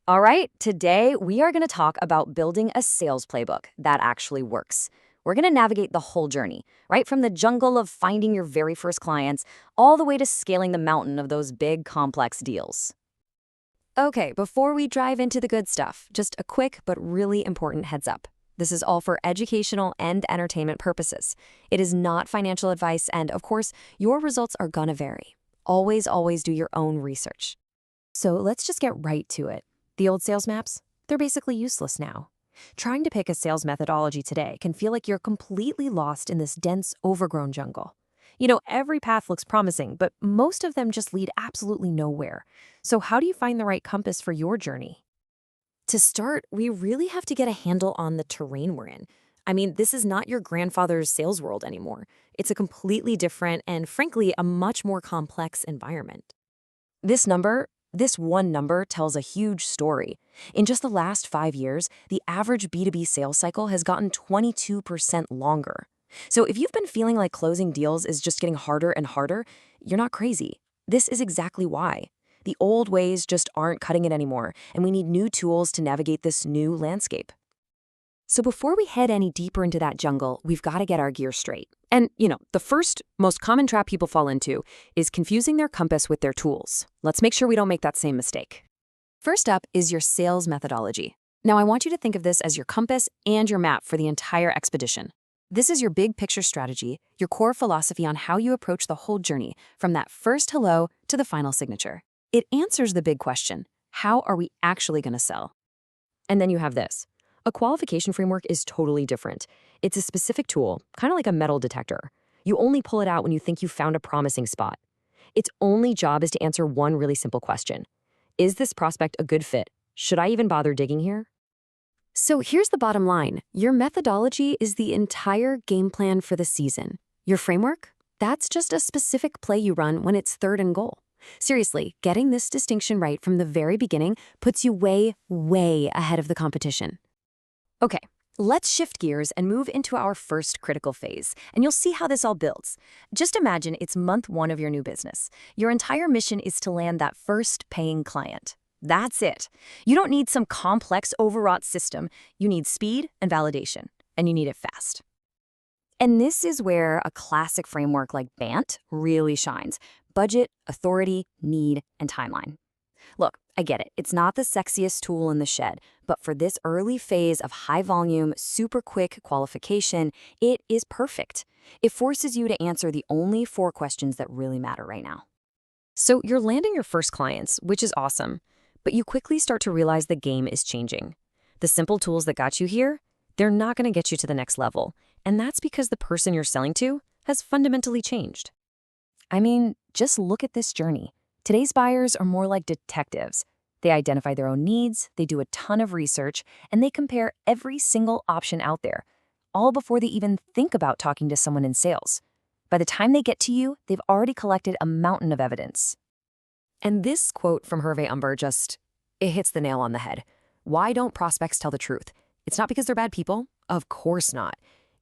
All right, today we are going to talk about building a sales playbook that actually works. We're going to navigate the whole journey, right from the jungle of finding your very first clients all the way to scaling the mountain of those big, complex deals. Okay, before we dive into the good stuff, just a quick but really important heads up. This is all for educational and entertainment purposes. It is not financial advice, and of course, your results are gonna vary. Always do your own research. So let's just get right to it. The old sales maps, they're basically useless now. Trying to pick a sales methodology today can feel like you're completely lost in this dense, overgrown jungle. Every path looks promising, but most of them just lead absolutely nowhere. So how do you find the right compass for your journey? To start, we really have to get a handle on the terrain we're in. I mean, this is not your grandfather's sales world anymore. It's a completely different and, frankly, a much more complex environment. This number, this one number tells a huge story. In just the last 5 years, the average B2B sales cycle has gotten 22% longer. So if you've been feeling like closing deals is just getting harder and harder, you're not crazy. This is exactly why. The old ways just aren't cutting it anymore, and we need new tools to navigate this new landscape. So before we head any deeper into that jungle, we've got to get our gear straight. And, the first, most common trap people fall into is confusing their compass with their tools. Let's make sure we don't make that same mistake. First up is your sales methodology. Now, I want you to think of this as your compass and your map for the entire expedition. This is your big picture strategy, your core philosophy on how you approach the whole journey, from that first hello to the final signature. It answers the big question, how are we actually going to sell? And then you have this. A qualification framework is totally different. It's a specific tool, kind of like a metal detector. You only pull it out when you think you've found a promising spot. Its only job is to answer one really simple question. Is this prospect a good fit? Should I even bother digging here? So here's the bottom line. Your methodology is the entire game plan for the season. Your framework? That's just a specific play you run when it's third and goal. Seriously, getting this distinction right from the very beginning puts you way ahead of the competition. Okay, let's shift gears and move into our first critical phase, and you'll see how this all builds. Just imagine it's month 1 of your new business. Your entire mission is to land that first paying client. That's it. You don't need some complex, overwrought system. You need speed and validation, and you need it fast. And this is where a classic framework like BANT really shines. Budget, authority, need, and timeline. Look, I get it. It's not the sexiest tool in the shed, but for this early phase of high volume, super quick qualification, it is perfect. It forces you to answer the only 4 questions that really matter right now. So you're landing your first clients, which is awesome, but you quickly start to realize the game is changing. The simple tools that got you here, they're not going to get you to the next level, and that's because the person you're selling to has fundamentally changed. I mean, just look at this journey. Today's buyers are more like detectives. They identify their own needs, they do a ton of research, and they compare every single option out there, all before they even think about talking to someone in sales. By the time they get to you, they've already collected a mountain of evidence. And this quote from Hervé Umber it hits the nail on the head. Why don't prospects tell the truth? It's not because they're bad people. Of course not.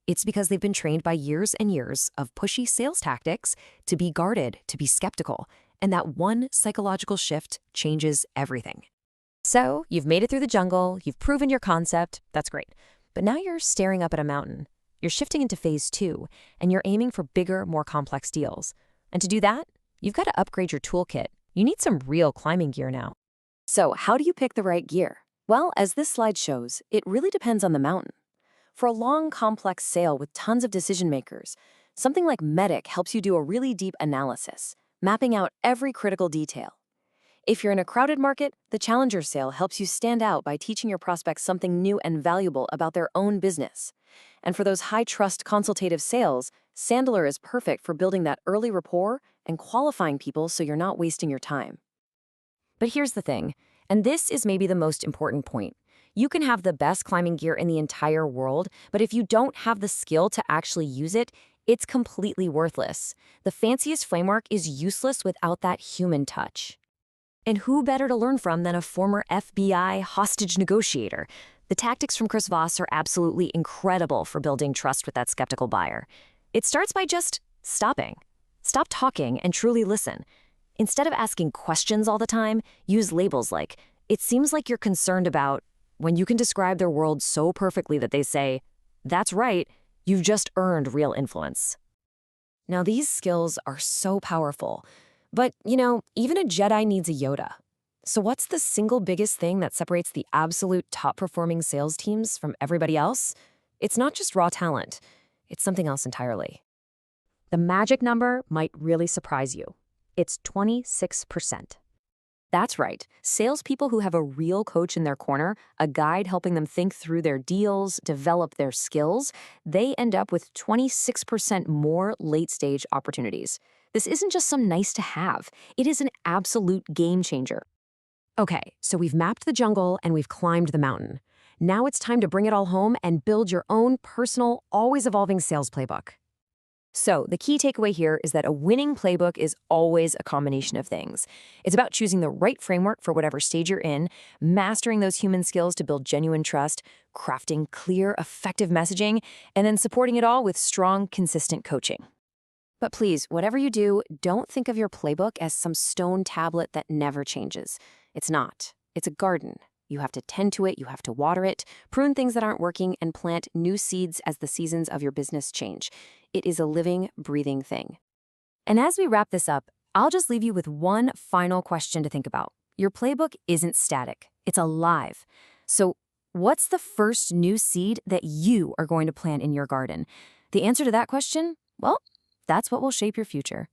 It's because they've been trained by years and years of pushy sales tactics to be guarded, to be skeptical. And that one psychological shift changes everything. So you've made it through the jungle, you've proven your concept, that's great. But now you're staring up at a mountain. You're shifting into phase 2, and you're aiming for bigger, more complex deals. And to do that, you've got to upgrade your toolkit. You need some real climbing gear now. So how do you pick the right gear? Well, as this slide shows, it really depends on the mountain. For a long, complex sale with tons of decision makers, something like MEDDIC helps you do a really deep analysis, mapping out every critical detail. If you're in a crowded market, the Challenger sale helps you stand out by teaching your prospects something new and valuable about their own business. And for those high-trust consultative sales, Sandler is perfect for building that early rapport and qualifying people so you're not wasting your time. But here's the thing, and this is maybe the most important point. You can have the best climbing gear in the entire world, but if you don't have the skill to actually use it, it's completely worthless. The fanciest framework is useless without that human touch. And who better to learn from than a former FBI hostage negotiator? The tactics from Chris Voss are absolutely incredible for building trust with that skeptical buyer. It starts by just stopping. Stop talking and truly listen. Instead of asking questions all the time, use labels like, It seems like you're concerned about when you can describe their world so perfectly that they say, "That's right, you've just earned real influence." Now, these skills are so powerful. But, even a Jedi needs a Yoda. So what's the single biggest thing that separates the absolute top-performing sales teams from everybody else? It's not just raw talent. It's something else entirely. The magic number might really surprise you. It's 26%. That's right. Salespeople who have a real coach in their corner, a guide helping them think through their deals, develop their skills, they end up with 26% more late-stage opportunities. This isn't just some nice to have. It is an absolute game changer. Okay, so we've mapped the jungle and we've climbed the mountain. Now it's time to bring it all home and build your own personal, always evolving sales playbook. So the key takeaway here is that a winning playbook is always a combination of things. It's about choosing the right framework for whatever stage you're in, mastering those human skills to build genuine trust, crafting clear, effective messaging, and then supporting it all with strong, consistent coaching. But please, whatever you do, don't think of your playbook as some stone tablet that never changes. It's not. It's a garden. You have to tend to it, you have to water it, prune things that aren't working, and plant new seeds as the seasons of your business change. It is a living, breathing thing. And as we wrap this up, I'll just leave you with one final question to think about. Your playbook isn't static. It's alive. So what's the first new seed that you are going to plant in your garden? The answer to that question? Well, that's what will shape your future.